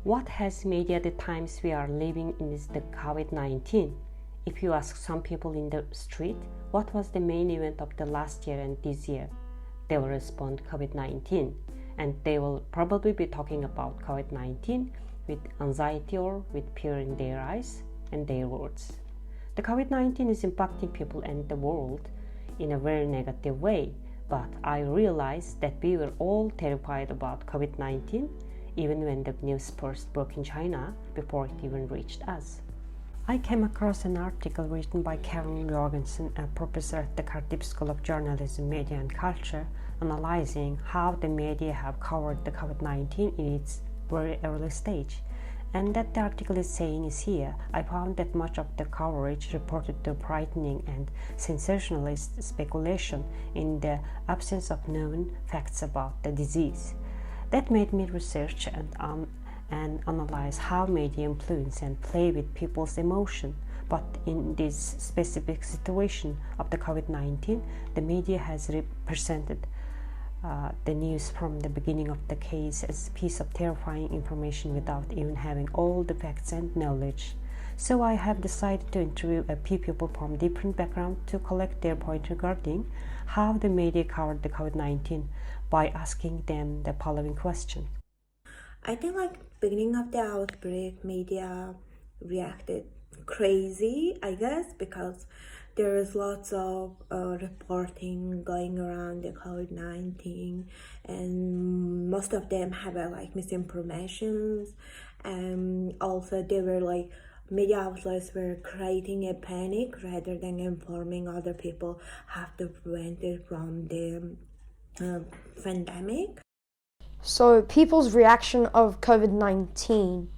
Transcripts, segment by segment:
What has media the times we are living in is the COVID-19. If you ask some people in the street, what was the main event of the last year and this year? They will respond COVID-19, and they will probably be talking about COVID-19 with anxiety or with fear in their eyes and their words. The COVID-19 is impacting people and the world in a very negative way, but I realized that we were all terrified about COVID-19 even when the news first broke in China before it even reached us. I came across an article written by Karen Jorgensen, a professor at the Cardiff School of Journalism, Media and Culture, analyzing how the media have covered the COVID-19 in its very early stage. And that the article is saying is here. I found that much of the coverage reported the frightening and sensationalist speculation in the absence of known facts about the disease. That made me research and analyze how media influence and play with people's emotion. But in this specific situation of the COVID-19, the media has represented the news from the beginning of the case as a piece of terrifying information without even having all the facts and knowledge. So I have decided to interview a few people from different backgrounds to collect their point regarding how the media covered the COVID-19 by asking them the following question. I think beginning of the outbreak, media reacted crazy, I guess, because there is lots of reporting going around the COVID-19, and most of them have misinformations, and also they were media outlets were creating a panic rather than informing other people how to prevent it from the pandemic. So people's reaction of COVID-19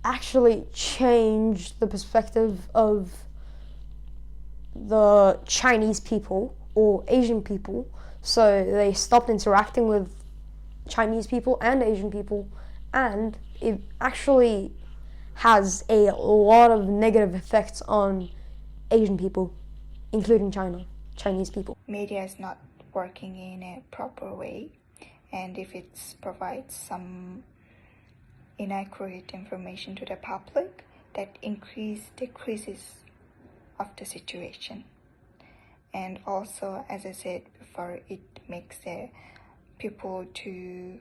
actually changed the perspective of the Chinese people or Asian people. So they stopped interacting with Chinese people and Asian people, and it actually has a lot of negative effects on Asian people, including Chinese people. Media is not working in a proper way, and if it provides some inaccurate information to the public, that decreases of the situation. And also, as I said before, it makes the people to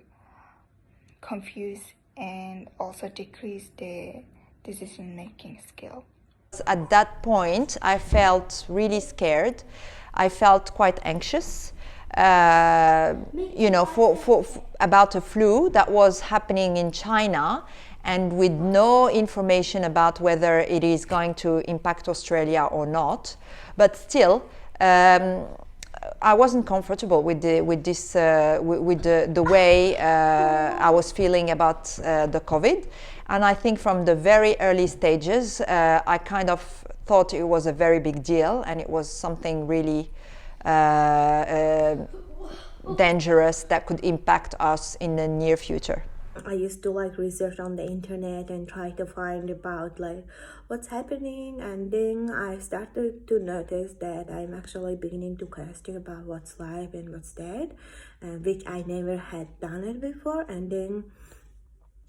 confuse and also decrease the decision-making skill. At that point, I felt really scared. I felt quite anxious, for about a flu that was happening in China, and with no information about whether it is going to impact Australia or not. But still, I wasn't comfortable with the way I was feeling about the COVID. And I think from the very early stages, I kind of thought it was a very big deal, and it was something really dangerous that could impact us in the near future. I used to research on the internet and try to find about what's happening, and then I started to notice that I'm actually beginning to question about what's live and what's dead, which I never had done it before. And then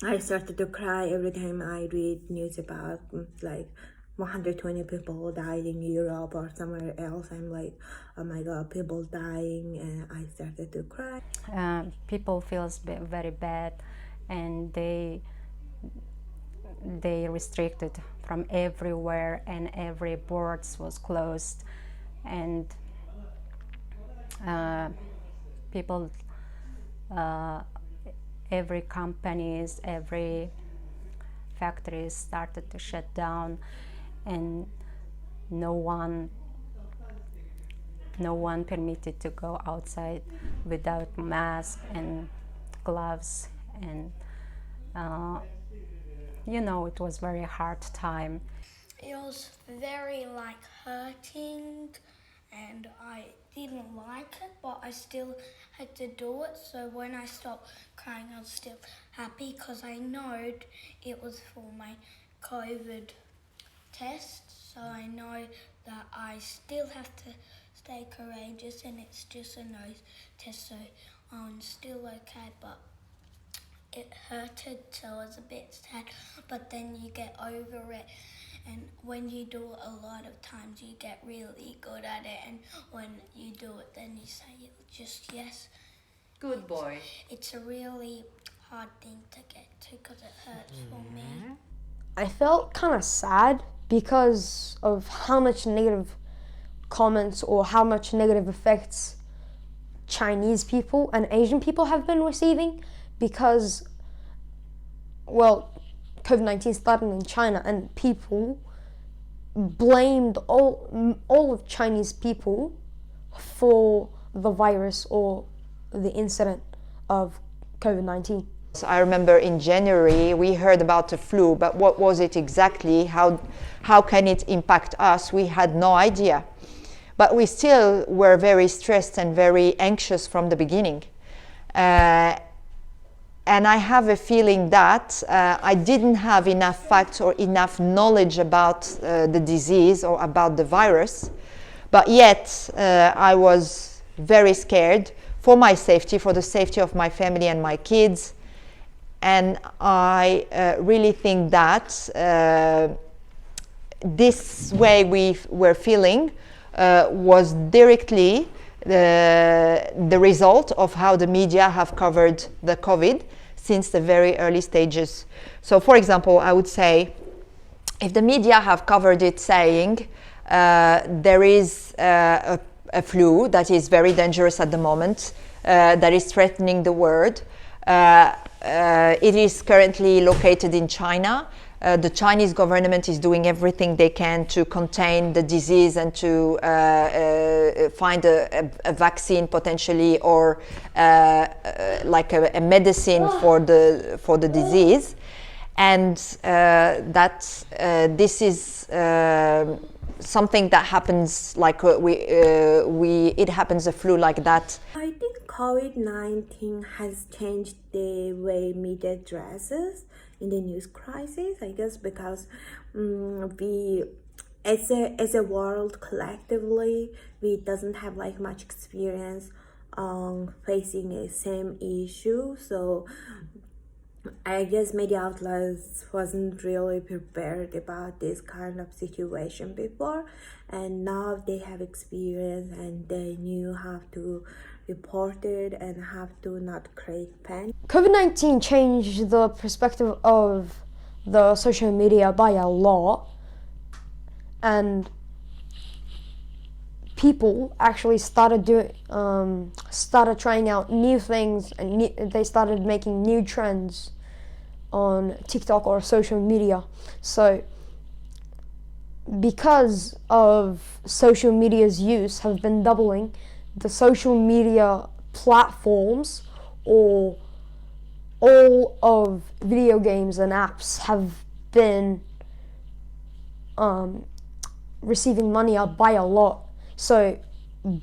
I started to cry every time I read news about 120 people died in Europe or somewhere else. I'm like, oh my god, people dying, and I started to cry. People feels very bad, and they restricted from everywhere, and every boards was closed, and people, every companies, every factories started to shut down, and no one permitted to go outside without mask and gloves, and it was very hard time. It was very hurting, and I didn't like it, but I still had to do it. So when I stopped crying, I was still happy because I know it was for my COVID test. So I know that I still have to stay courageous, and it's just a nose test, so I'm still okay. But it hurted, so I was a bit sad, but then you get over it. And when you do it a lot of times, you get really good at it. And when you do it, then you say just yes. Good boy. It's a really hard thing to get to because it hurts for me. I felt kind of sad because of how much negative comments or how much negative effects Chinese people and Asian people have been receiving because, well, COVID-19 started in China and people blamed all of Chinese people for the virus or the incident of COVID-19. I remember in January we heard about the flu, but what was it exactly? How can it impact us? We had no idea. But we still were very stressed and very anxious from the beginning. And I have a feeling that I didn't have enough facts or enough knowledge about the disease or about the virus. But yet I was very scared for my safety, for the safety of my family and my kids. And I really think that this way we were feeling was directly the result of how the media have covered the COVID since the very early stages. So, for example, I would say if the media have covered it saying there is a flu that is very dangerous at the moment, that is threatening the world, it is currently located in China. The Chinese government is doing everything they can to contain the disease and to find a vaccine potentially or like a medicine for the disease, and that this is something that happens like it happens a flu like that. I think COVID-19 has changed the way media addresses in the news crisis, I guess, because we as a world collectively, we doesn't have like much experience on facing the same issue. So I guess media outlets wasn't really prepared about this kind of situation before, and now they have experience and they knew how to report it and how to not create panic. COVID-19 changed the perspective of the social media by a lot, and people actually started trying out new things, and they started making new trends on TikTok or social media. So because of social media's use have been doubling, the social media platforms or all of video games and apps have been receiving money up by a lot. So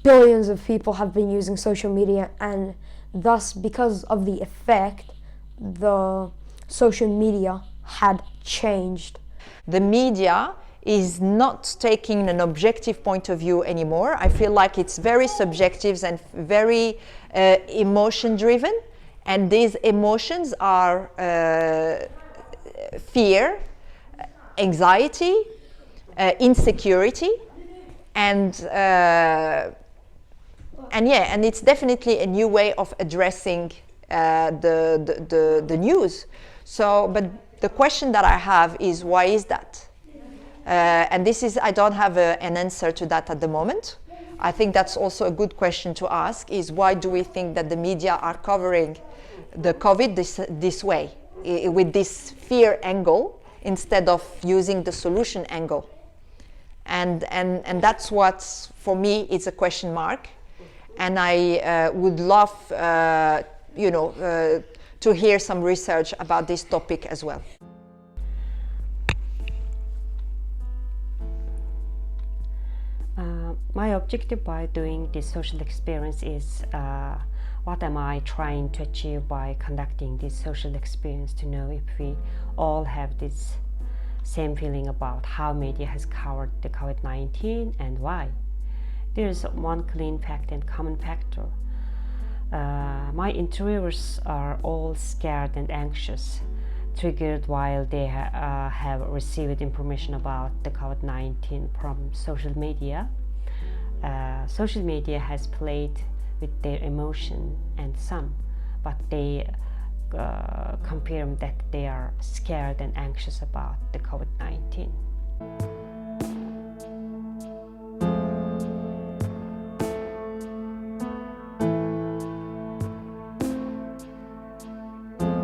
billions of people have been using social media, and thus because of the effect, the social media had changed. The media is not taking an objective point of view anymore. I feel like it's very subjective and very emotion driven, and these emotions are fear, anxiety, insecurity, and it's definitely a new way of addressing the news. So, but the question that I have is, why is that? And this is, I don't have an answer to that at the moment. I think that's also a good question to ask, is why do we think that the media are covering the COVID this way, with this fear angle, instead of using the solution angle? And that's what, for me, is a question mark. And I would love, to hear some research about this topic as well. My objective by doing this social experience is what am I trying to achieve by conducting this social experience, to know if we all have this same feeling about how media has covered the COVID-19 and why. There is one clean fact and common factor. My interviewers are all scared and anxious, triggered while they have received information about the COVID-19 from social media. Social media has played with their emotion and some, but they confirm that they are scared and anxious about the COVID-19.